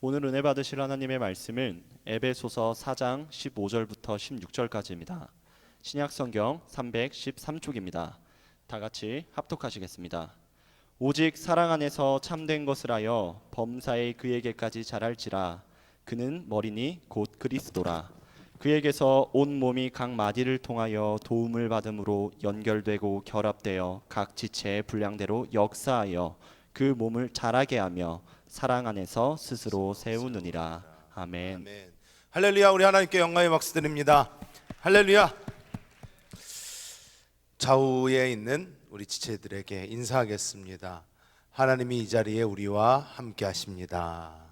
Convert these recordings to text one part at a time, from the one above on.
오늘 은혜 받으실 하나님의 말씀은 에베소서 4장 15절부터 16절까지입니다. 신약성경 313쪽입니다. 다 같이 합독하시겠습니다. 오직 사랑 안에서 참된 것을 하여 범사에 그에게까지 자랄지라. 그는 머리니 곧 그리스도라. 그에게서 온 몸이 각 마디를 통하여 도움을 받음으로 연결되고 결합되어 각 지체의 분량대로 역사하여 그 몸을 자라게 하며 사랑 안에서 스스로 세우느니라. 아멘. 아멘. 할렐루야. 우리 하나님께 영광의 박수 드립니다. 할렐루야. 좌우에 있는 우리 지체들에게 인사하겠습니다. 하나님이 이 자리에 우리와 함께 하십니다.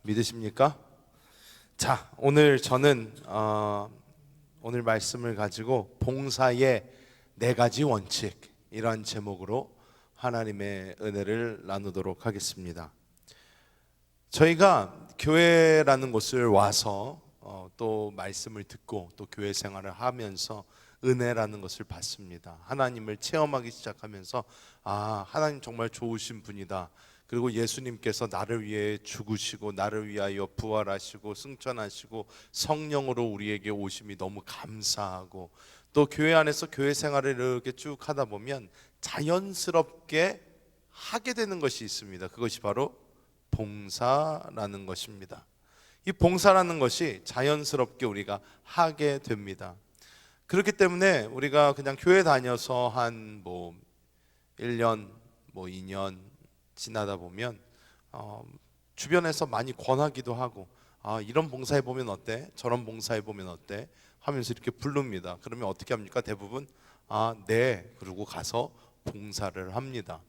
믿으십니까? 자, 오늘 저는 오늘 말씀을 가지고 봉사의 4가지 원칙, 이러한 제목으로 하나님의 은혜를 나누도록 하겠습니다. 저희가 교회라는 곳을 와서 또 말씀을 듣고 또 교회 생활을 하면서 은혜라는 것을 받습니다. 하나님을 체험하기 시작하면서 하나님 정말 좋으신 분이다. 그리고 예수님께서 나를 위해 죽으시고 나를 위하여 부활하시고 승천하시고 성령으로 우리에게 오심이 너무 감사하고, 또 교회 안에서 교회 생활을 이렇게 쭉 하다 보면 자연스럽게 하게 되는 것이 있습니다. 그것이 바로 봉사라는 것입니다. 이 봉사라는 것이 자연스럽게 우리가 하게 됩니다. 그렇기 때문에 우리가 그냥 교회 다녀서 한 1년, 2년 지나다 보면 주변에서 많이 권하기도 하고, 이런 봉사해보면 어때? 저런 봉사해보면 어때? 하면서 이렇게 부릅니다. 그러면 어떻게 합니까? 대부분 네, 그러고 가서 봉사를 합니다.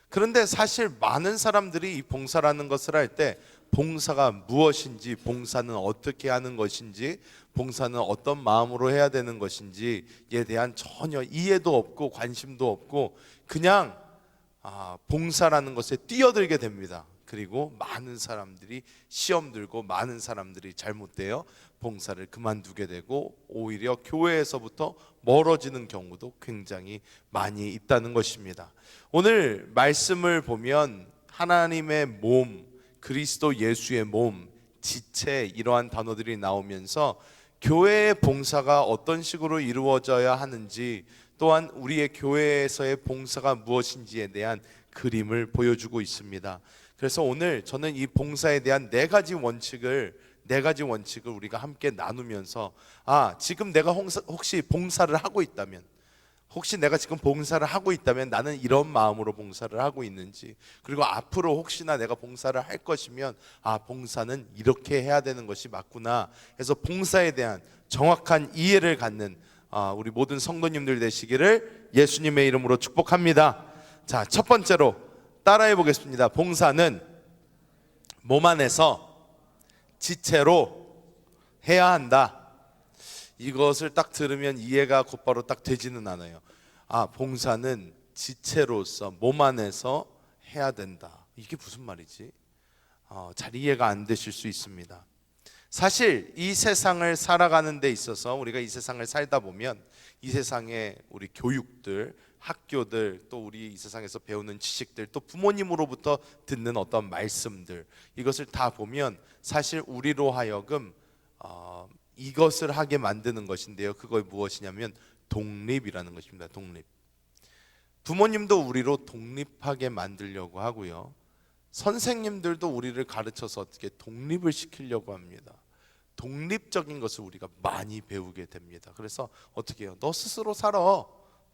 그런데 사실 많은 사람들이 이 봉사라는 것을 할 때 봉사가 무엇인지, 봉사는 어떻게 하는 것인지, 봉사는 어떤 마음으로 해야 되는 것인지에 대한 전혀 이해도 없고 관심도 없고 그냥 봉사라는 것에 뛰어들게 됩니다. 그리고 많은 사람들이 시험 들고 많은 사람들이 잘못되어 봉사를 그만두게 되고 오히려 교회에서부터 멀어지는 경우도 굉장히 많이 있다는 것입니다. 오늘 말씀을 보면 하나님의 몸, 그리스도 예수의 몸, 지체, 이러한 단어들이 나오면서 교회의 봉사가 어떤 식으로 이루어져야 하는지, 또한 우리의 교회에서의 봉사가 무엇인지에 대한 그림을 보여주고 있습니다. 그래서 오늘 저는 이 봉사에 대한 4가지 원칙을 우리가 함께 나누면서 지금 내가 혹시 봉사를 하고 있다면, 혹시 내가 지금 봉사를 하고 있다면 나는 이런 마음으로 봉사를 하고 있는지, 그리고 앞으로 혹시나 내가 봉사를 할 것이면 봉사는 이렇게 해야 되는 것이 맞구나 해서 봉사에 대한 정확한 이해를 갖는 우리 모든 성도님들 되시기를 예수님의 이름으로 축복합니다. 자, 첫 번째로 따라해 보겠습니다. 봉사는 몸 안에서 지체로 해야 한다. 이것을 딱 들으면 이해가 곧바로 딱 되지는 않아요. 봉사는 지체로서 몸 안에서 해야 된다. 이게 무슨 말이지? 잘 이해가 안 되실 수 있습니다. 사실 이 세상을 살아가는 데 있어서, 우리가 이 세상을 살다 보면 이 세상의 우리 교육들, 학교들, 또 우리 이 세상에서 배우는 지식들, 또 부모님으로부터 듣는 어떤 말씀들, 이것을 다 보면 사실 우리로 하여금 이것을 하게 만드는 것인데요. 그거 무엇이냐면 독립이라는 것입니다. 독립. 부모님도 우리로 독립하게 만들려고 하고요. 선생님들도 우리를 가르쳐서 어떻게 독립을 시키려고 합니다. 독립적인 것을 우리가 많이 배우게 됩니다. 그래서 어떻게 해요? 너 스스로 살아,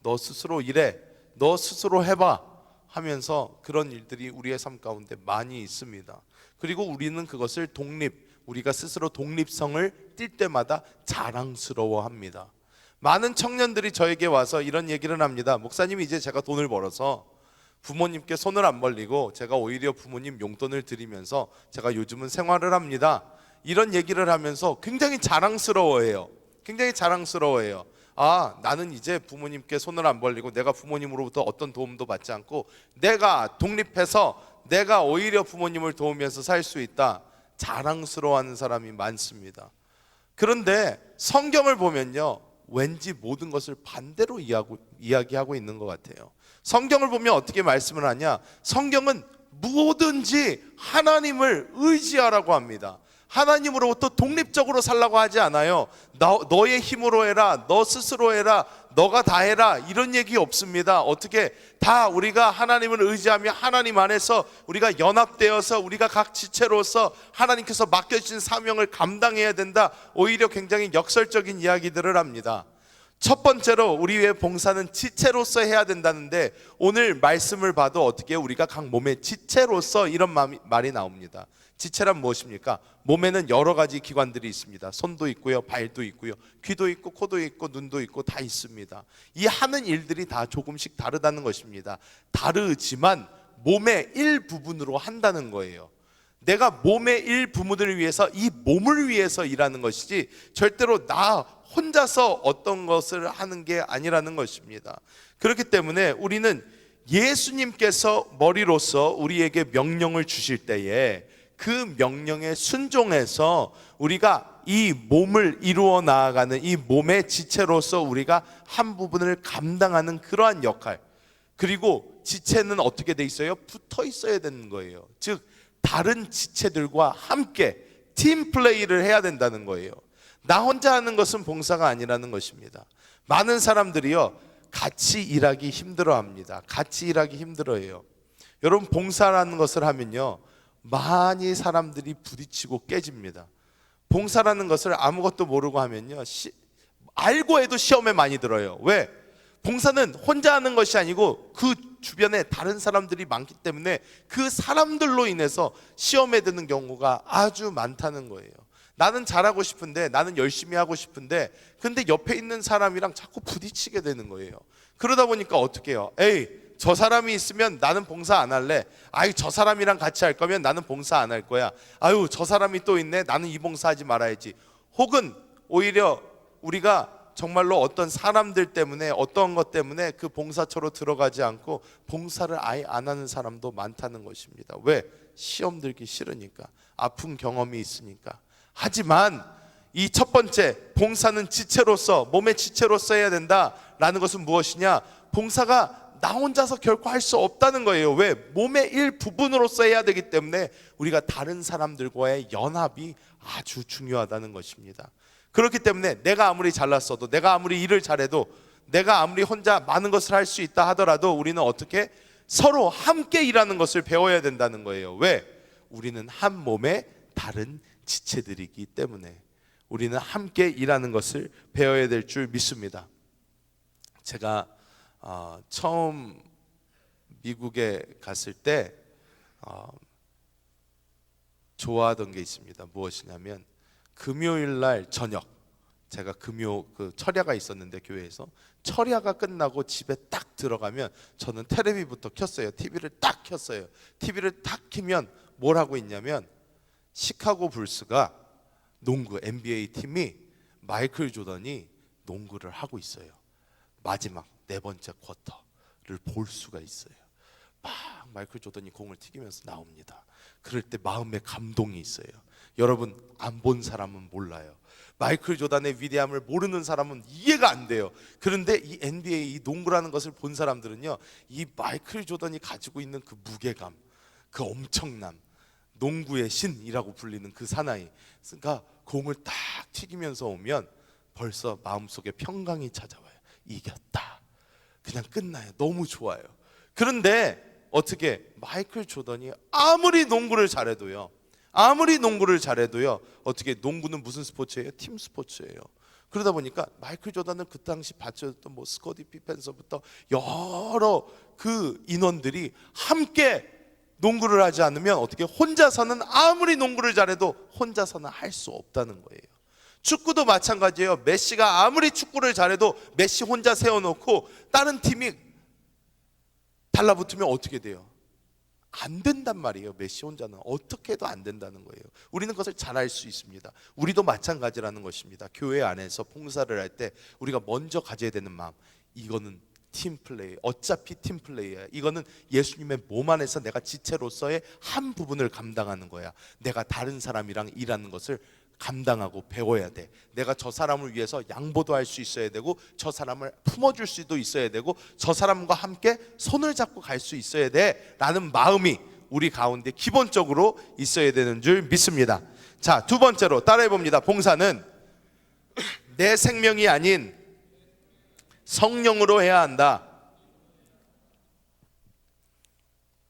너 스스로 일해, 너 스스로 해봐 하면서 그런 일들이 우리의 삶 가운데 많이 있습니다. 그리고 우리는 그것을 우리가 스스로 독립성을 띌 때마다 자랑스러워합니다. 많은 청년들이 저에게 와서 이런 얘기를 합니다. 목사님, 이제 제가 돈을 벌어서 부모님께 손을 안 벌리고 제가 오히려 부모님 용돈을 드리면서 제가 요즘은 생활을 합니다. 이런 얘기를 하면서 굉장히 자랑스러워해요. 굉장히 자랑스러워해요. 나는 이제 부모님께 손을 안 벌리고 내가 부모님으로부터 어떤 도움도 받지 않고 내가 독립해서 내가 오히려 부모님을 도우면서 살 수 있다. 자랑스러워하는 사람이 많습니다. 그런데 성경을 보면요, 왠지 모든 것을 반대로 이야기하고 있는 것 같아요. 성경을 보면 어떻게 말씀을 하냐? 성경은 뭐든지 하나님을 의지하라고 합니다. 하나님으로부터 독립적으로 살라고 하지 않아요. 너의 힘으로 해라, 너 스스로 해라, 너가 다 해라, 이런 얘기 없습니다. 어떻게 다 우리가 하나님을 의지하며 하나님 안에서 우리가 연합되어서 우리가 각 지체로서 하나님께서 맡겨주신 사명을 감당해야 된다, 오히려 굉장히 역설적인 이야기들을 합니다. 첫 번째로 우리의 봉사는 지체로서 해야 된다는데, 오늘 말씀을 봐도 어떻게 우리가 각 몸의 지체로서 이런 말이 나옵니다. 지체란 무엇입니까? 몸에는 여러 가지 기관들이 있습니다. 손도 있고요, 발도 있고요, 귀도 있고, 코도 있고, 눈도 있고, 다 있습니다. 이 하는 일들이 다 조금씩 다르다는 것입니다. 다르지만 몸의 일부분으로 한다는 거예요. 내가 몸의 일부분을 위해서, 이 몸을 위해서 일하는 것이지 절대로 나 혼자서 어떤 것을 하는 게 아니라는 것입니다. 그렇기 때문에 우리는 예수님께서 머리로서 우리에게 명령을 주실 때에 그 명령에 순종해서 우리가 이 몸을 이루어 나아가는, 이 몸의 지체로서 우리가 한 부분을 감당하는 그러한 역할, 그리고 지체는 어떻게 돼 있어요? 붙어 있어야 되는 거예요. 즉 다른 지체들과 함께 팀 플레이를 해야 된다는 거예요. 나 혼자 하는 것은 봉사가 아니라는 것입니다. 많은 사람들이요, 같이 일하기 힘들어합니다. 같이 일하기 힘들어해요. 여러분, 봉사라는 것을 하면요, 많이 사람들이 부딪히고 깨집니다. 봉사라는 것을 아무것도 모르고 하면요, 알고 해도 시험에 많이 들어요. 왜? 봉사는 혼자 하는 것이 아니고 그 주변에 다른 사람들이 많기 때문에 그 사람들로 인해서 시험에 드는 경우가 아주 많다는 거예요. 나는 잘하고 싶은데, 나는 열심히 하고 싶은데, 근데 옆에 있는 사람이랑 자꾸 부딪히게 되는 거예요. 그러다 보니까 어떻게 해요? 에이, 저 사람이 있으면 나는 봉사 안 할래. 아유, 저 사람이랑 같이 할 거면 나는 봉사 안 할 거야. 아유, 저 사람이 또 있네, 나는 이 봉사하지 말아야지. 혹은 오히려 우리가 정말로 어떤 사람들 때문에, 어떤 것 때문에 그 봉사처로 들어가지 않고 봉사를 아예 안 하는 사람도 많다는 것입니다. 왜? 시험 들기 싫으니까, 아픈 경험이 있으니까. 하지만 이 첫 번째, 봉사는 지체로서, 몸의 지체로서 해야 된다라는 것은 무엇이냐? 봉사가 나 혼자서 결코 할 수 없다는 거예요. 왜? 몸의 일부분으로서 해야 되기 때문에 우리가 다른 사람들과의 연합이 아주 중요하다는 것입니다. 그렇기 때문에 내가 아무리 잘났어도, 내가 아무리 일을 잘해도, 내가 아무리 혼자 많은 것을 할 수 있다 하더라도 우리는 어떻게? 서로 함께 일하는 것을 배워야 된다는 거예요. 왜? 우리는 한 몸의 다른 지체들이기 때문에 우리는 함께 일하는 것을 배워야 될 줄 믿습니다. 제가 처음 미국에 갔을 때 좋아하던 게 있습니다. 무엇이냐면, 금요일 날 저녁, 제가 철야가 있었는데 교회에서 철야가 끝나고 집에 딱 들어가면 저는 텔레비부터 켰어요. TV를 딱 켰어요. TV를 딱 켜면 뭘 하고 있냐면, 시카고 불스가 농구 NBA 팀이 마이클 조던이 농구를 하고 있어요. 마지막 네 번째 쿼터를 볼 수가 있어요. 막 마이클 조던이 공을 튀기면서 나옵니다. 그럴 때 마음에 감동이 있어요. 여러분, 안 본 사람은 몰라요. 마이클 조던의 위대함을 모르는 사람은 이해가 안 돼요. 그런데 이 NBA, 이 농구라는 것을 본 사람들은요, 이 마이클 조던이 가지고 있는 그 무게감, 그 엄청남, 농구의 신이라고 불리는 그 사나이, 그러니까 공을 딱 튀기면서 오면 벌써 마음속에 평강이 찾아와요. 이겼다. 그냥 끝나요. 너무 좋아요. 그런데 어떻게? 마이클 조던이 아무리 농구를 잘해도요, 어떻게? 농구는 무슨 스포츠예요? 팀 스포츠예요. 그러다 보니까 마이클 조던은 그 당시 받쳐줬던 스코티 피펜서부터 여러 그 인원들이 함께 농구를 하지 않으면 어떻게? 혼자서는 아무리 농구를 잘해도 혼자서는 할 수 없다는 거예요. 축구도 마찬가지예요. 메시가 아무리 축구를 잘해도 메시 혼자 세워놓고 다른 팀이 달라붙으면 어떻게 돼요? 안 된단 말이에요. 메시 혼자는 어떻게 해도 안 된다는 거예요. 우리는 그것을 잘 알 수 있습니다. 우리도 마찬가지라는 것입니다. 교회 안에서 봉사를 할 때 우리가 먼저 가져야 되는 마음, 이거는 팀플레이, 어차피 팀플레이야. 이거는 예수님의 몸 안에서 내가 지체로서의 한 부분을 감당하는 거야. 내가 다른 사람이랑 일하는 것을 감당하고 배워야 돼. 내가 저 사람을 위해서 양보도 할 수 있어야 되고, 저 사람을 품어줄 수도 있어야 되고, 저 사람과 함께 손을 잡고 갈 수 있어야 돼 라는 마음이 우리 가운데 기본적으로 있어야 되는 줄 믿습니다. 자, 두 번째로 따라해 봅니다. 봉사는 내 생명이 아닌 성령으로 해야 한다.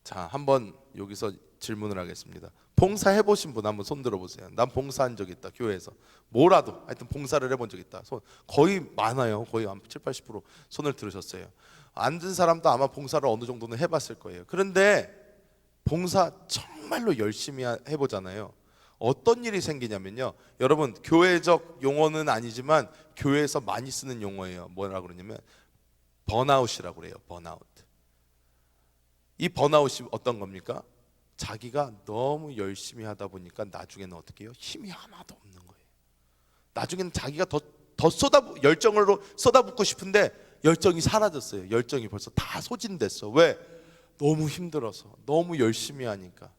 자, 한번 여기서 질문을 하겠습니다. 봉사해 보신 분 한번 손 들어보세요. 난 봉사한 적 있다. 교회에서 뭐라도 하여튼 봉사를 해본 적 있다. 손 거의 많아요. 거의 한 7, 80% 손을 들으셨어요. 안 든 사람도 아마 봉사를 어느 정도는 해봤을 거예요. 그런데 봉사 정말로 열심히 해보잖아요. 어떤 일이 생기냐면요, 여러분, 교회적 용어는 아니지만 교회에서 많이 쓰는 용어예요. 뭐라고 그러냐면 번아웃이라고 그래요. 번아웃. 이 번아웃이 어떤 겁니까? 자기가 너무 열심히 하다 보니까 나중에는 어떻게 해요? 힘이 하나도 없는 거예요. 나중에는 자기가 더 열정으로 쏟아붓고 싶은데 열정이 사라졌어요. 열정이 벌써 다 소진됐어. 왜? 너무 힘들어서, 너무 열심히 하니까.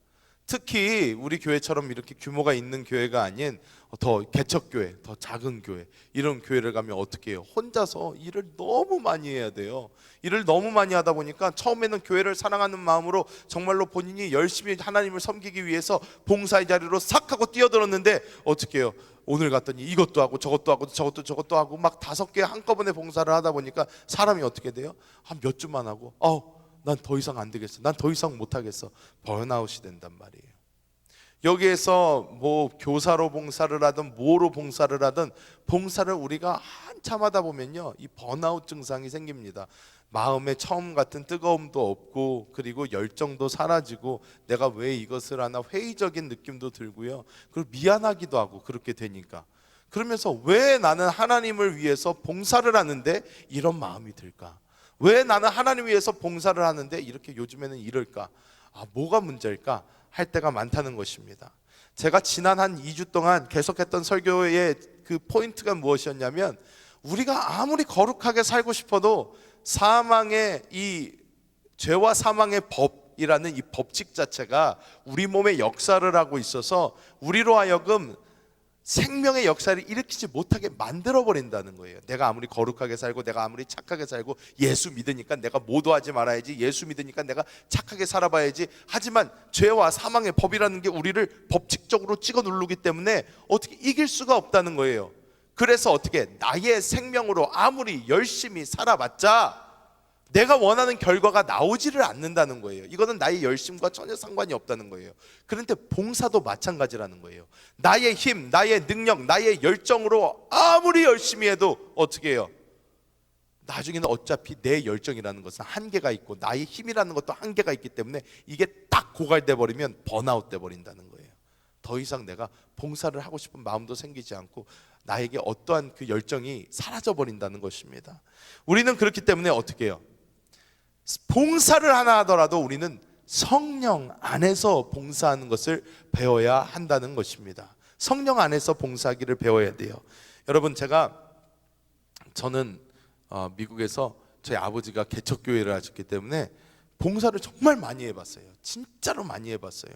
특히 우리 교회처럼 이렇게 규모가 있는 교회가 아닌 더 개척교회, 더 작은 교회, 이런 교회를 가면 어떻게 해요? 혼자서 일을 너무 많이 해야 돼요. 일을 너무 많이 하다 보니까 처음에는 교회를 사랑하는 마음으로 정말로 본인이 열심히 하나님을 섬기기 위해서 봉사의 자리로 싹 하고 뛰어들었는데 어떻게 해요? 오늘 갔더니 이것도 하고 저것도 하고 저것도 하고 막 5개 한꺼번에 봉사를 하다 보니까 사람이 어떻게 돼요? 한 몇 주만 하고 난 더 이상 안 되겠어. 난 더 이상 못 하겠어. 번아웃이 된단 말이에요. 여기에서 뭐 교사로 봉사를 하든 뭐로 봉사를 하든 봉사를 우리가 한참 하다 보면요, 이 번아웃 증상이 생깁니다. 마음에 처음 같은 뜨거움도 없고, 그리고 열정도 사라지고, 내가 왜 이것을 하나 회의적인 느낌도 들고요. 그리고 미안하기도 하고, 그렇게 되니까. 그러면서 왜 나는 하나님을 위해서 봉사를 하는데 이런 마음이 들까? 왜 나는 하나님 위해서 봉사를 하는데 이렇게 요즘에는 이럴까? 뭐가 문제일까? 할 때가 많다는 것입니다. 제가 지난 한 2주 동안 계속했던 설교의 그 포인트가 무엇이었냐면, 우리가 아무리 거룩하게 살고 싶어도 사망의 이 죄와 사망의 법이라는 이 법칙 자체가 우리 몸에 역사를 하고 있어서 우리로 하여금 생명의 역사를 일으키지 못하게 만들어버린다는 거예요. 내가 아무리 거룩하게 살고 내가 아무리 착하게 살고 예수 믿으니까 내가 모도하지 말아야지, 예수 믿으니까 내가 착하게 살아봐야지, 하지만 죄와 사망의 법이라는 게 우리를 법칙적으로 찍어 누르기 때문에 어떻게 이길 수가 없다는 거예요. 그래서 어떻게 나의 생명으로 아무리 열심히 살아봤자 내가 원하는 결과가 나오지를 않는다는 거예요. 이거는 나의 열심과 전혀 상관이 없다는 거예요. 그런데 봉사도 마찬가지라는 거예요. 나의 힘, 나의 능력, 나의 열정으로 아무리 열심히 해도 어떻게 해요? 나중에는 어차피 내 열정이라는 것은 한계가 있고 나의 힘이라는 것도 한계가 있기 때문에 이게 딱 고갈돼 버리면 번아웃 돼 버린다는 거예요. 더 이상 내가 봉사를 하고 싶은 마음도 생기지 않고 나에게 어떠한 그 열정이 사라져 버린다는 것입니다. 우리는 그렇기 때문에 어떻게 해요? 봉사를 하나 하더라도 우리는 성령 안에서 봉사하는 것을 배워야 한다는 것입니다. 성령 안에서 봉사하기를 배워야 돼요. 여러분, 저는 미국에서 저희 아버지가 개척교회를 하셨기 때문에 봉사를 정말 많이 해봤어요. 진짜로 많이 해봤어요.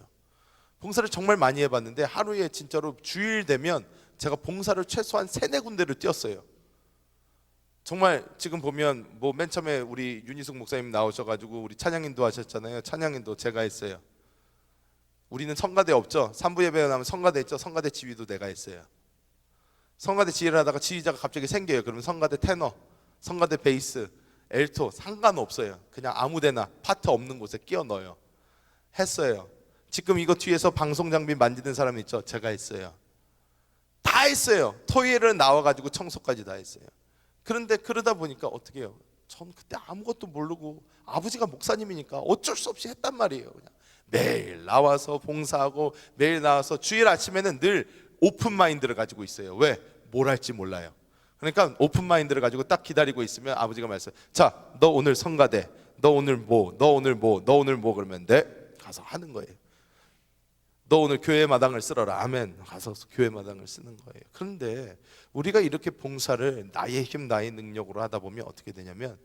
봉사를 정말 많이 해봤는데 하루에 진짜로 주일 되면 제가 봉사를 최소한 3-4군데를 뛰었어요. 정말 지금 보면 뭐 맨 처음에 우리 윤희숙 목사님 나오셔가지고 우리 찬양인도 하셨잖아요. 찬양인도 제가 했어요. 우리는 성가대 없죠. 3부 예배가 나면 성가대 있죠. 성가대 지휘도 내가 했어요. 성가대 지휘를 하다가 지휘자가 갑자기 생겨요. 그러면 성가대 테너, 성가대 베이스, 엘토 상관없어요. 그냥 아무데나 파트 없는 곳에 끼워 넣어요. 했어요. 지금 이거 뒤에서 방송 장비 만지는 사람 있죠. 제가 했어요. 다 했어요. 토요일은 나와가지고 청소까지 다 했어요. 그런데 그러다 보니까 어떻게 해요? 전 그때 아무것도 모르고 아버지가 목사님이니까 어쩔 수 없이 했단 말이에요. 그냥 매일 나와서 봉사하고 매일 나와서 주일 아침에는 늘 오픈 마인드를 가지고 있어요. 왜? 뭘 할지 몰라요. 그러니까 오픈 마인드를 가지고 딱 기다리고 있으면 아버지가 말했어요. 자, 너 오늘 성가대, 너 오늘 뭐, 너 오늘 뭐, 너 오늘 뭐, 그러면 네 가서 하는 거예요. 너 오늘 교회 마당을 쓸어라. 아멘. 가서 교회 마당을 쓰는 거예요. 그런데 우리가 이렇게 봉사를 나의 힘, 나의 능력으로 하다 보면 어떻게 되냐면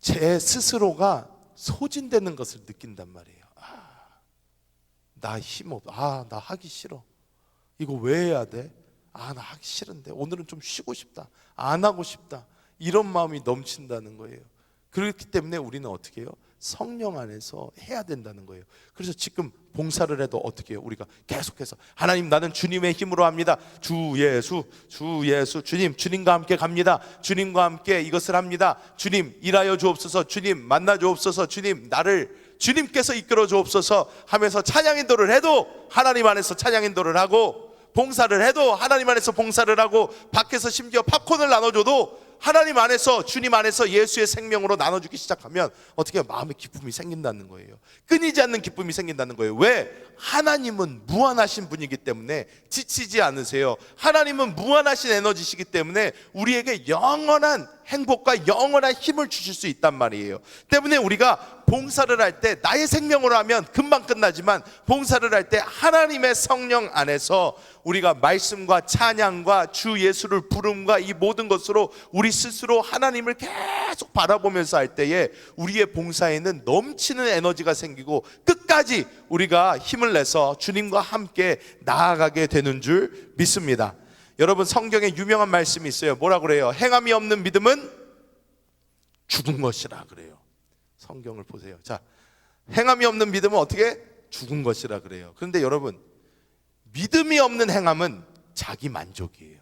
제 스스로가 소진되는 것을 느낀단 말이에요. 나 힘 없. 나 하기 싫어. 이거 왜 해야 돼? 나 하기 싫은데 오늘은 좀 쉬고 싶다. 안 하고 싶다. 이런 마음이 넘친다는 거예요. 그렇기 때문에 우리는 어떻게 해요? 성령 안에서 해야 된다는 거예요. 그래서 지금 봉사를 해도 어떻게 해요? 우리가 계속해서 하나님, 나는 주님의 힘으로 합니다. 주 예수, 주 예수, 주님, 주님과 함께 갑니다. 주님과 함께 이것을 합니다. 주님, 일하여 주옵소서. 주님, 만나 주옵소서. 주님, 나를 주님께서 이끌어 주옵소서 하면서 찬양 인도를 해도 하나님 안에서 찬양 인도를 하고, 봉사를 해도 하나님 안에서 봉사를 하고, 밖에서 심지어 팝콘을 나눠줘도 하나님 안에서, 주님 안에서 예수의 생명으로 나눠주기 시작하면 어떻게 마음의 기쁨이 생긴다는 거예요. 끊이지 않는 기쁨이 생긴다는 거예요. 왜? 하나님은 무한하신 분이기 때문에 지치지 않으세요. 하나님은 무한하신 에너지시기 때문에 우리에게 영원한 행복과 영원한 힘을 주실 수 있단 말이에요. 때문에 우리가 봉사를 할 때 나의 생명으로 하면 금방 끝나지만, 봉사를 할 때 하나님의 성령 안에서 우리가 말씀과 찬양과 주 예수를 부름과 이 모든 것으로 우리 스스로 하나님을 계속 바라보면서 할 때에 우리의 봉사에는 넘치는 에너지가 생기고 끝까지 우리가 힘을 내서 주님과 함께 나아가게 되는 줄 믿습니다. 여러분, 성경에 유명한 말씀이 있어요. 뭐라 그래요? 행함이 없는 믿음은 죽은 것이라 그래요. 성경을 보세요. 자, 행함이 없는 믿음은 어떻게? 죽은 것이라 그래요. 그런데 여러분, 믿음이 없는 행함은 자기 만족이에요.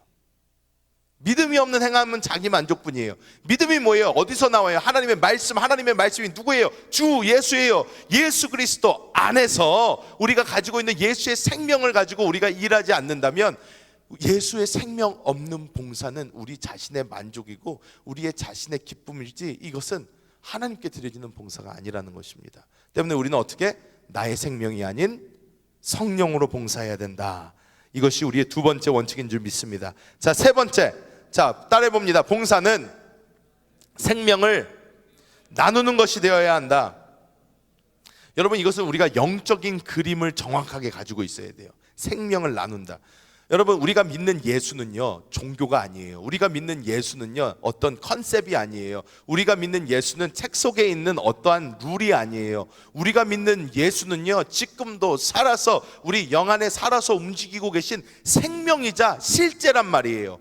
믿음이 없는 행함은 자기 만족뿐이에요. 믿음이 뭐예요? 어디서 나와요? 하나님의 말씀, 하나님의 말씀이 누구예요? 주 예수예요. 예수 그리스도 안에서 우리가 가지고 있는 예수의 생명을 가지고 우리가 일하지 않는다면, 예수의 생명 없는 봉사는 우리 자신의 만족이고 우리의 자신의 기쁨이지, 이것은 하나님께 드려지는 봉사가 아니라는 것입니다. 때문에 우리는 어떻게? 나의 생명이 아닌 성령으로 봉사해야 된다. 이것이 우리의 두 번째 원칙인 줄 믿습니다. 자, 세 번째, 자, 따라해봅니다. 봉사는 생명을 나누는 것이 되어야 한다. 여러분, 이것은 우리가 영적인 그림을 정확하게 가지고 있어야 돼요. 생명을 나눈다. 여러분, 우리가 믿는 예수는요, 종교가 아니에요. 우리가 믿는 예수는요, 어떤 컨셉이 아니에요. 우리가 믿는 예수는 책 속에 있는 어떠한 룰이 아니에요. 우리가 믿는 예수는요, 지금도 살아서, 우리 영 안에 살아서 움직이고 계신 생명이자 실제란 말이에요.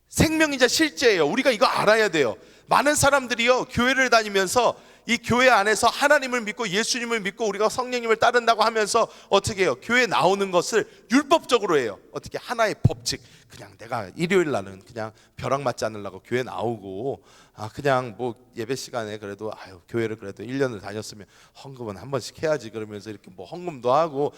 생명이자 실제예요. 우리가 이거 알아야 돼요. 많은 사람들이요, 교회를 다니면서 이 교회 안에서 하나님을 믿고 예수님을 믿고 우리가 성령님을 따른다고 하면서 어떻게 해요? 교회 나오는 것을 율법적으로 해요. 어떻게? 하나의 법칙. 그냥 내가 일요일 날은 그냥 벼락 맞지 않으려고 교회 나오고, 그냥 뭐 예배 시간에 그래도 교회를 그래도 1년을 다녔으면 헌금은 한 번씩 해야지, 그러면서 이렇게 뭐 헌금도 하고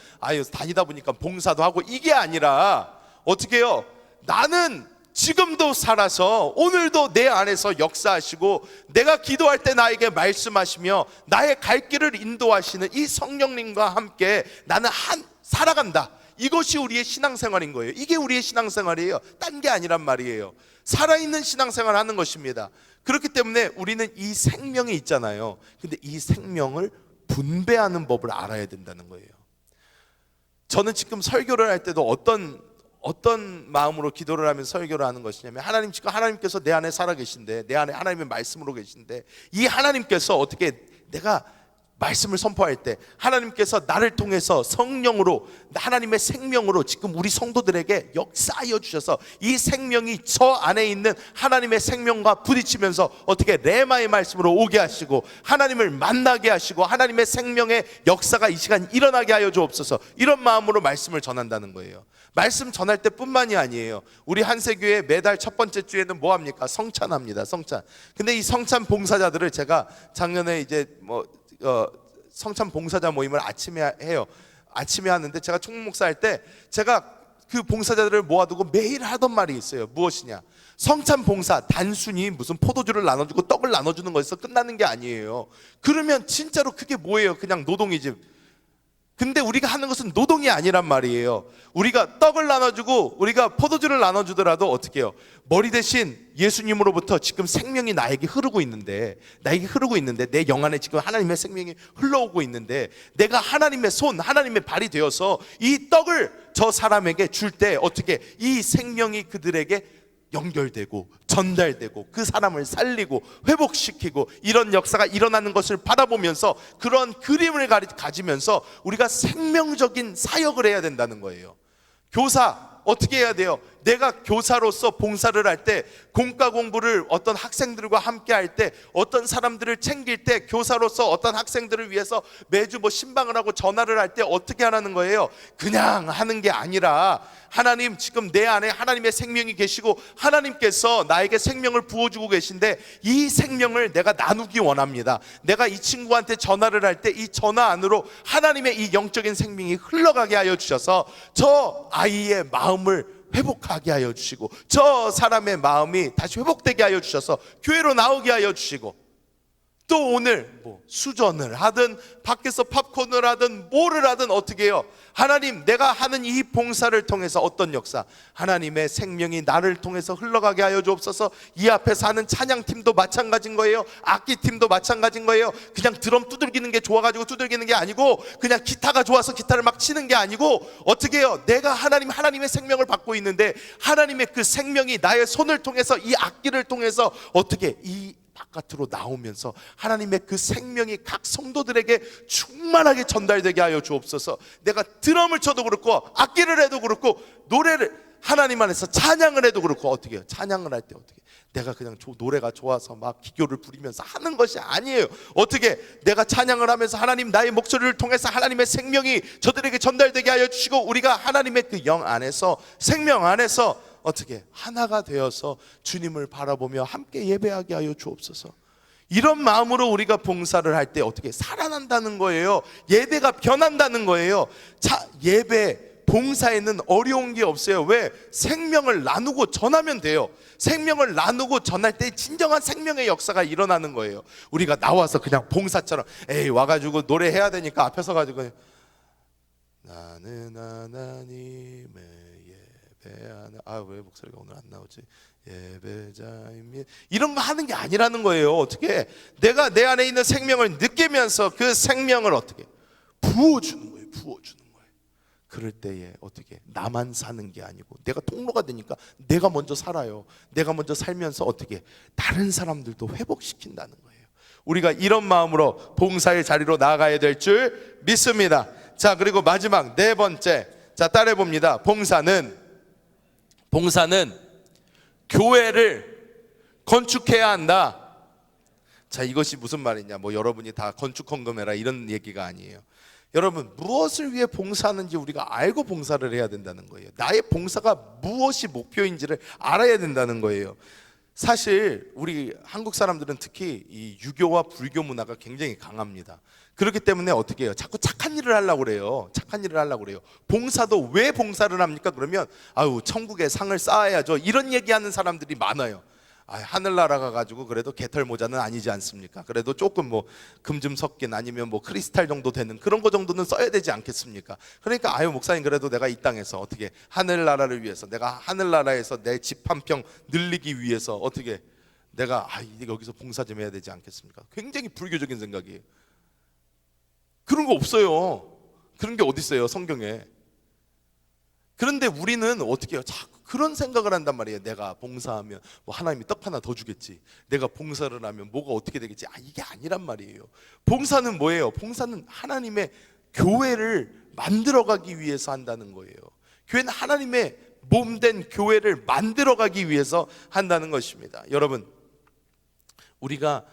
다니다 보니까 봉사도 하고, 이게 아니라 어떻게 해요? 나는 지금도 살아서 오늘도 내 안에서 역사하시고, 내가 기도할 때 나에게 말씀하시며 나의 갈 길을 인도하시는 이 성령님과 함께 나는 살아간다. 이것이 우리의 신앙생활인 거예요. 이게 우리의 신앙생활이에요. 딴 게 아니란 말이에요. 살아있는 신앙생활을 하는 것입니다. 그렇기 때문에 우리는 이 생명이 있잖아요. 근데 이 생명을 분배하는 법을 알아야 된다는 거예요. 저는 지금 설교를 할 때도 어떤 마음으로 기도를 하면서 설교를 하는 것이냐면, 지금 하나님께서 내 안에 살아계신데, 내 안에 하나님의 말씀으로 계신데, 이 하나님께서 어떻게, 내가 말씀을 선포할 때 하나님께서 나를 통해서 성령으로, 하나님의 생명으로 지금 우리 성도들에게 역사하여 주셔서 이 생명이 저 안에 있는 하나님의 생명과 부딪히면서 어떻게 레마의 말씀으로 오게 하시고 하나님을 만나게 하시고 하나님의 생명의 역사가 이 시간 일어나게 하여 주옵소서, 이런 마음으로 말씀을 전한다는 거예요. 말씀 전할 때 뿐만이 아니에요. 우리 한세교회 매달 첫 번째 주에는 뭐 합니까? 성찬합니다. 성찬. 근데 이 성찬 봉사자들을 제가 작년에 이제 성찬 봉사자 모임을 아침에 해요. 아침에 하는데, 제가 총목사 할 때 제가 그 봉사자들을 모아두고 매일 하던 말이 있어요. 무엇이냐? 성찬 봉사 단순히 무슨 포도주를 나눠주고 떡을 나눠주는 것에서 끝나는 게 아니에요. 그러면 진짜로 그게 뭐예요? 그냥 노동이지. 근데 우리가 하는 것은 노동이 아니란 말이에요. 우리가 떡을 나눠주고 우리가 포도주를 나눠주더라도 어떻게 해요? 머리 대신 예수님으로부터 지금 생명이 나에게 흐르고 있는데, 내 영 안에 지금 하나님의 생명이 흘러오고 있는데, 내가 하나님의 손, 하나님의 발이 되어서 이 떡을 저 사람에게 줄 때 어떻게 이 생명이 그들에게 연결되고 전달되고 그 사람을 살리고 회복시키고, 이런 역사가 일어나는 것을 바라보면서 그런 그림을 가지면서 우리가 생명적인 사역을 해야 된다는 거예요. 교사 어떻게 해야 돼요? 내가 교사로서 봉사를 할 때, 공과 공부를 어떤 학생들과 함께 할 때, 어떤 사람들을 챙길 때, 교사로서 어떤 학생들을 위해서 매주 뭐 신방을 하고 전화를 할 때 어떻게 하라는 거예요? 그냥 하는 게 아니라, 하나님, 지금 내 안에 하나님의 생명이 계시고 하나님께서 나에게 생명을 부어주고 계신데 이 생명을 내가 나누기 원합니다. 내가 이 친구한테 전화를 할 때 이 전화 안으로 하나님의 이 영적인 생명이 흘러가게 하여 주셔서 저 아이의 마음을 회복하게 하여 주시고, 저 사람의 마음이 다시 회복되게 하여 주셔서 교회로 나오게 하여 주시고, 또 오늘 뭐 수전을 하든 밖에서 팝콘을 하든 뭐를 하든 어떻게 해요? 하나님, 내가 하는 이 봉사를 통해서 어떤 역사, 하나님의 생명이 나를 통해서 흘러가게 하여 주옵소서. 이 앞에서 하는 찬양팀도 마찬가지인 거예요. 악기팀도 마찬가지인 거예요. 그냥 드럼 두들기는 게 좋아가지고 두들기는 게 아니고, 그냥 기타가 좋아서 기타를 막 치는 게 아니고, 어떻게 해요? 내가 하나님의 생명을 받고 있는데 하나님의 그 생명이 나의 손을 통해서, 이 악기를 통해서 어떻게 이 바깥으로 나오면서 하나님의 그 생명이 각 성도들에게 충만하게 전달되게 하여 주옵소서. 내가 드럼을 쳐도 그렇고 악기를 해도 그렇고 노래를 하나님 안에서 찬양을 해도 그렇고, 어떻게 해요? 찬양을 할 때 어떻게 내가 그냥 노래가 좋아서 막 기교를 부리면서 하는 것이 아니에요. 어떻게 내가 찬양을 하면서 하나님, 나의 목소리를 통해서 하나님의 생명이 저들에게 전달되게 하여 주시고, 우리가 하나님의 그 영 안에서, 생명 안에서 어떻게 하나가 되어서 주님을 바라보며 함께 예배하게 하여 주옵소서. 이런 마음으로 우리가 봉사를 할 때 어떻게 살아난다는 거예요. 예배가 변한다는 거예요. 자, 예배 봉사에는 어려운 게 없어요. 왜? 생명을 나누고 전하면 돼요. 생명을 나누고 전할 때 진정한 생명의 역사가 일어나는 거예요. 우리가 나와서 그냥 봉사처럼 에이 와가지고 노래해야 되니까 앞에 서가지고 나는 하나님의 왜 목소리가 오늘 안 나오지? 예배자입니다. 이런 거 하는 게 아니라는 거예요. 어떻게 내가 내 안에 있는 생명을 느끼면서 그 생명을 어떻게 부어주는 거예요. 부어주는 거예요. 그럴 때에 어떻게 나만 사는 게 아니고 내가 통로가 되니까 내가 먼저 살아요. 내가 먼저 살면서 어떻게 다른 사람들도 회복시킨다는 거예요. 우리가 이런 마음으로 봉사의 자리로 나아가야 될 줄 믿습니다. 자, 그리고 마지막 네 번째, 자 따라해 봅니다. 봉사는 교회를 건축해야 한다. 자, 이것이 무슨 말이냐? 뭐 여러분이 다 건축 헌금해라 이런 얘기가 아니에요. 여러분, 무엇을 위해 봉사하는지 우리가 알고 봉사를 해야 된다는 거예요. 나의 봉사가 무엇이 목표인지를 알아야 된다는 거예요. 사실 우리 한국 사람들은 특히 이 유교와 불교 문화가 굉장히 강합니다. 그렇기 때문에 어떻게 해요? 자꾸 착한 일을 하려고 그래요. 착한 일을 하려고 그래요. 봉사도 왜 봉사를 합니까? 그러면 아유, 천국에 상을 쌓아야죠. 이런 얘기하는 사람들이 많아요. 하늘나라 가가지고 그래도 개털 모자는 아니지 않습니까? 그래도 조금 뭐 금 좀 섞인, 아니면 뭐 크리스탈 정도 되는 그런 거 정도는 써야 되지 않겠습니까? 그러니까 아유, 목사님, 그래도 내가 이 땅에서 어떻게 하늘나라를 위해서, 내가 하늘나라에서 내 집 한 평 늘리기 위해서 어떻게 내가 여기서 봉사 좀 해야 되지 않겠습니까? 굉장히 불교적인 생각이에요. 그런 거 없어요. 그런 게 어디 있어요, 성경에. 그런데 우리는 어떻게 해요? 자꾸 그런 생각을 한단 말이에요. 내가 봉사하면 뭐 하나님이 떡 하나 더 주겠지. 내가 봉사를 하면 뭐가 어떻게 되겠지. 이게 아니란 말이에요. 봉사는 뭐예요? 봉사는 하나님의 교회를 만들어가기 위해서 한다는 거예요. 교회는 하나님의 몸된 교회를 만들어가기 위해서 한다는 것입니다. 여러분, 우리가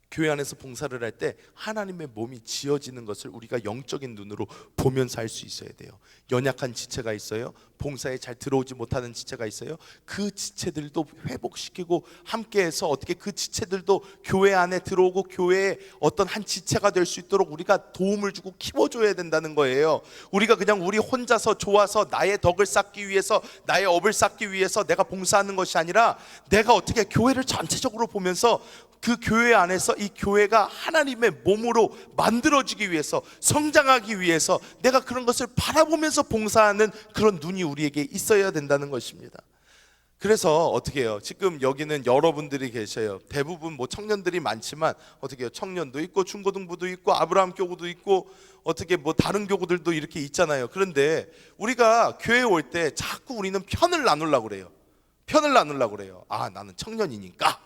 교회 안에서 봉사를 할 때 하나님의 몸이 지어지는 것을 우리가 영적인 눈으로 보면서 할 수 있어야 돼요. 연약한 지체가 있어요. 봉사에 잘 들어오지 못하는 지체가 있어요. 그 지체들도 회복시키고 함께해서 어떻게 그 지체들도 교회 안에 들어오고 교회의 어떤 한 지체가 될 수 있도록 우리가 도움을 주고 키워줘야 된다는 거예요. 우리가 그냥 우리 혼자서 좋아서 나의 덕을 쌓기 위해서, 나의 업을 쌓기 위해서 내가 봉사하는 것이 아니라, 내가 어떻게 교회를 전체적으로 보면서 그 교회 안에서 이 교회가 하나님의 몸으로 만들어지기 위해서, 성장하기 위해서 내가 그런 것을 바라보면서 봉사하는 그런 눈이 우리에게 있어야 된다는 것입니다. 그래서 어떻게 해요? 지금 여기는 여러분들이 계셔요. 대부분 뭐 청년들이 많지만 어떻게 해요? 청년도 있고 중고등부도 있고 아브라함 교구도 있고 어떻게 뭐 다른 교구들도 이렇게 있잖아요. 그런데 우리가 교회에 올 때 자꾸 우리는 편을 나누려고 그래요. 편을 나누려고 그래요. 나는 청년이니까,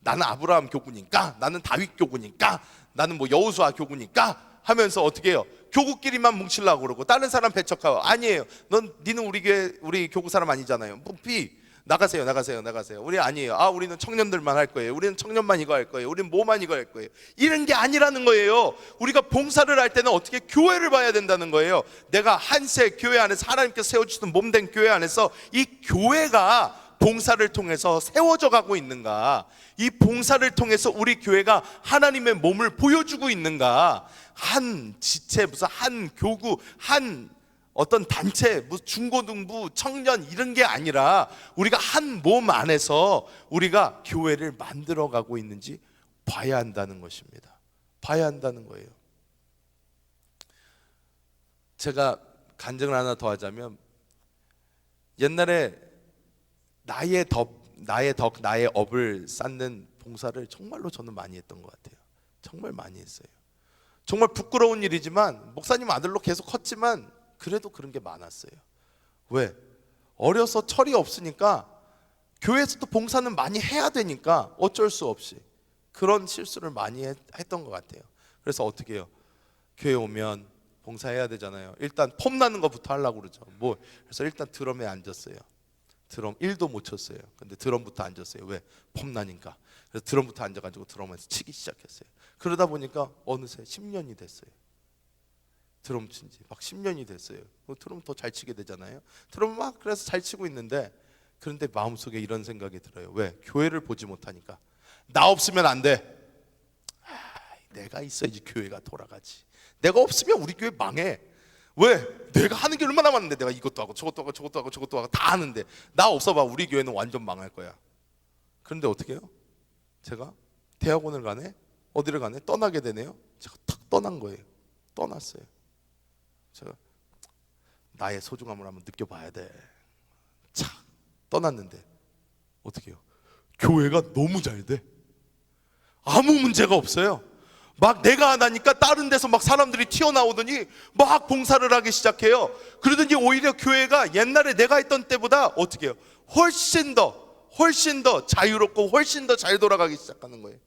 나는 아브라함 교구니까, 나는 다윗 교구니까, 나는 뭐 여호수아 교구니까 하면서 어떻게 해요? 교구끼리만 뭉치려고 그러고 다른 사람 배척하고 아니에요. 니는 우리 교회 우리 교구 사람 아니잖아요. 뭐 나가세요. 우리 아니에요. 우리는 청년들만 할 거예요. 우리는 청년만 이거 할 거예요. 우리는 뭐만 이거 할 거예요. 이런 게 아니라는 거예요. 우리가 봉사를 할 때는 어떻게 교회를 봐야 된다는 거예요. 내가 한세 교회 안에서 하나님께서 세워주신 몸된 교회 안에서 이 교회가 봉사를 통해서 세워져 가고 있는가, 이 봉사를 통해서 우리 교회가 하나님의 몸을 보여주고 있는가. 한 지체, 무슨 한 교구, 한 어떤 단체, 무슨 중고등부, 청년 이런 게 아니라 우리가 한 몸 안에서 우리가 교회를 만들어 가고 있는지 봐야 한다는 것입니다. 봐야 한다는 거예요. 제가 간증을 하나 더 하자면, 옛날에 나의 업을 쌓는 봉사를 정말로 저는 많이 했던 것 같아요. 정말 많이 했어요. 정말 부끄러운 일이지만, 목사님 아들로 계속 컸지만 그래도 그런 게 많았어요. 왜? 어려서 철이 없으니까 교회에서도 봉사는 많이 해야 되니까 어쩔 수 없이 그런 실수를 많이 했던 것 같아요. 그래서 어떻게 해요? 교회 오면 봉사해야 되잖아요. 일단 폼 나는 것부터 하려고 그러죠. 그래서 일단 드럼에 앉았어요. 드럼 1도 못 쳤어요. 근데 드럼부터 앉았어요. 왜? 폼 나니까. 그래서 드럼부터 앉아가지고 드럼에서 치기 시작했어요. 그러다 보니까 어느새 10년이 됐어요. 드럼 친지 막 10년이 됐어요. 드럼 더 잘 치게 되잖아요. 드럼 막 그래서 잘 치고 있는데, 그런데 마음속에 이런 생각이 들어요. 왜? 교회를 보지 못하니까. 나 없으면 안 돼. 내가 있어야지 교회가 돌아가지. 내가 없으면 우리 교회 망해. 왜? 내가 하는 게 얼마나 많은데, 내가 이것도 하고 저것도 하고 저것도 하고 저것도 하고 다 하는데 나 없어봐 우리 교회는 완전 망할 거야. 그런데 어떻게 해요? 제가 대학원을 가네? 어디를 가네? 떠나게 되네요. 제가 탁 떠난 거예요. 떠났어요. 제가 나의 소중함을 한번 느껴봐야 돼. 착 떠났는데 어떻게 해요? 교회가 너무 잘 돼. 아무 문제가 없어요. 막 내가 안 하니까 다른 데서 막 사람들이 튀어나오더니 막 봉사를 하기 시작해요. 그러더니 오히려 교회가 옛날에 내가 했던 때보다 어떻게 해요? 훨씬 더 자유롭고 훨씬 더 잘 돌아가기 시작하는 거예요.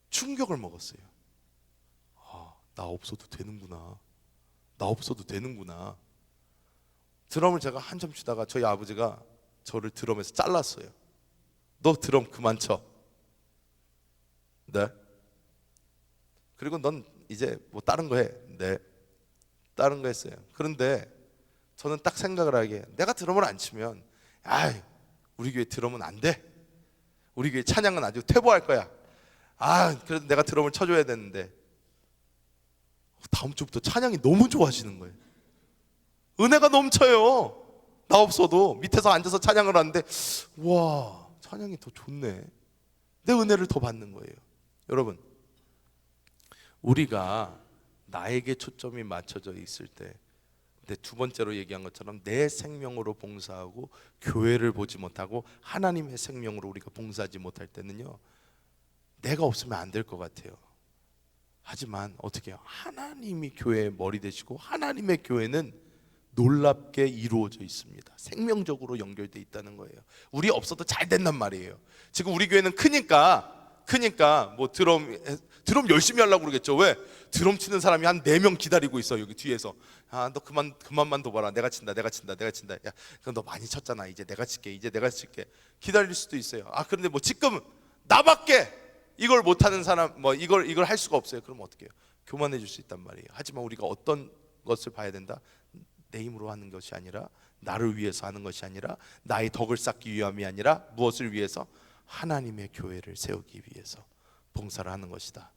충격을 먹었어요. 나 없어도 되는구나. 나 없어도 되는구나. 드럼을 제가 한참 치다가 저희 아버지가 저를 드럼에서 잘랐어요. 너 드럼 그만 쳐. 네. 그리고 넌 이제 뭐 다른 거 해. 네. 다른 거 했어요. 그런데 저는 딱 생각을 하기에, 내가 드럼을 안 치면 우리 교회 드럼은 안 돼. 우리 교회 찬양은 아주 퇴보할 거야. 그래도 내가 드럼을 쳐줘야 되는데, 다음 주부터 찬양이 너무 좋아지는 거예요. 은혜가 넘쳐요. 나 없어도 밑에서 앉아서 찬양을 하는데, 와, 찬양이 더 좋네. 내 은혜를 더 받는 거예요. 여러분, 우리가 나에게 초점이 맞춰져 있을 때, 근데 두 번째로 얘기한 것처럼 내 생명으로 봉사하고 교회를 보지 못하고 하나님의 생명으로 우리가 봉사하지 못할 때는요, 내가 없으면 안 될 것 같아요. 하지만 어떻게 해요? 하나님이 교회의 머리 되시고 하나님의 교회는 놀랍게 이루어져 있습니다. 생명적으로 연결돼 있다는 거예요. 우리 없어도 잘 된단 말이에요. 지금 우리 교회는 크니까 뭐 드럼 열심히 하려고 그러겠죠. 왜? 드럼 치는 사람이 한 4명 기다리고 있어, 여기 뒤에서. 너 그만만 더 봐라. 내가 친다. 야, 그럼 너 많이 쳤잖아. 이제 내가 칠게. 기다릴 수도 있어요. 그런데 뭐 지금 나밖에 이걸 못하는 사람, 뭐 이걸 할 수가 없어요. 그럼 어떻게 해요? 교만해 줄 수 있단 말이에요. 하지만 우리가 어떤 것을 봐야 된다? 내 힘으로 하는 것이 아니라, 나를 위해서 하는 것이 아니라, 나의 덕을 쌓기 위함이 아니라 무엇을 위해서? 하나님의 교회를 세우기 위해서 봉사를 하는 것이다.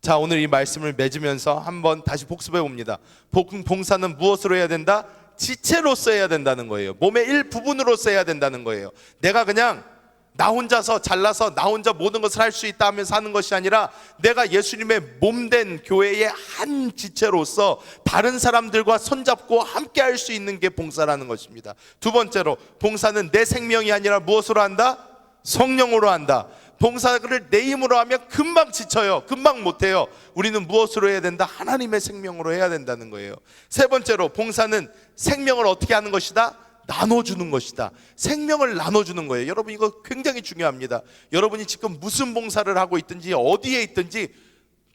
자, 오늘 이 말씀을 맺으면서 한번 다시 복습해 봅니다. 봉사는 무엇으로 해야 된다? 지체로서 해야 된다는 거예요. 몸의 일부분으로서 해야 된다는 거예요. 내가 그냥 나 혼자서 잘나서 나 혼자 모든 것을 할 수 있다 하면서 하는 것이 아니라, 내가 예수님의 몸된 교회의 한 지체로서 다른 사람들과 손잡고 함께 할 수 있는 게 봉사라는 것입니다. 두 번째로, 봉사는 내 생명이 아니라 무엇으로 한다? 성령으로 한다. 봉사를 내 힘으로 하면 금방 지쳐요. 금방 못해요. 우리는 무엇으로 해야 된다? 하나님의 생명으로 해야 된다는 거예요. 세 번째로, 봉사는 생명을 어떻게 하는 것이다? 나눠주는 것이다. 생명을 나눠주는 거예요. 여러분, 이거 굉장히 중요합니다. 여러분이 지금 무슨 봉사를 하고 있든지 어디에 있든지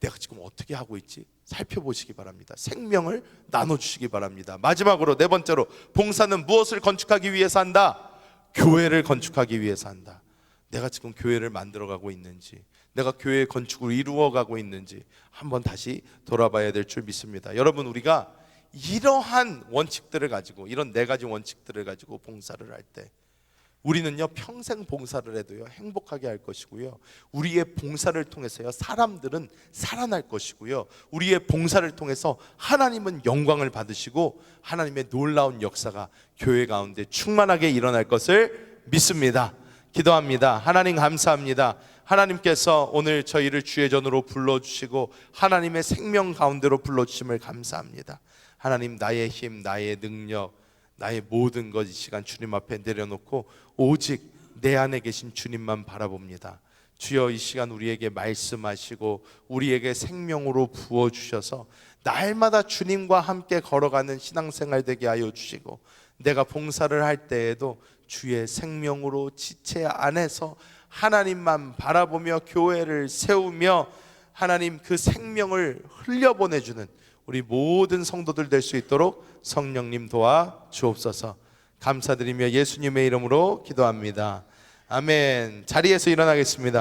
내가 지금 어떻게 하고 있지? 살펴보시기 바랍니다. 생명을 나눠주시기 바랍니다. 마지막으로 네 번째로, 봉사는 무엇을 건축하기 위해서 한다? 교회를 건축하기 위해서 한다. 내가 지금 교회를 만들어가고 있는지, 내가 교회 건축을 이루어가고 있는지 한번 다시 돌아봐야 될 줄 믿습니다. 여러분, 우리가 이러한 원칙들을 가지고, 이런 네 가지 원칙들을 가지고 봉사를 할 때 우리는요 평생 봉사를 해도요 행복하게 할 것이고요, 우리의 봉사를 통해서요 사람들은 살아날 것이고요, 우리의 봉사를 통해서 하나님은 영광을 받으시고 하나님의 놀라운 역사가 교회 가운데 충만하게 일어날 것을 믿습니다. 기도합니다. 하나님 감사합니다. 하나님께서 오늘 저희를 주의 전으로 불러주시고 하나님의 생명 가운데로 불러주심을 감사합니다. 하나님, 나의 힘, 나의 능력, 나의 모든 것 이 시간 주님 앞에 내려놓고 오직 내 안에 계신 주님만 바라봅니다. 주여, 이 시간 우리에게 말씀하시고 우리에게 생명으로 부어주셔서 날마다 주님과 함께 걸어가는 신앙생활 되게 하여 주시고, 내가 봉사를 할 때에도 주의 생명으로 지체 안에서 하나님만 바라보며 교회를 세우며 하나님 그 생명을 흘려보내주는 우리 모든 성도들 될 수 있도록 성령님 도와 주옵소서. 감사드리며 예수님의 이름으로 기도합니다. 아멘. 자리에서 일어나겠습니다.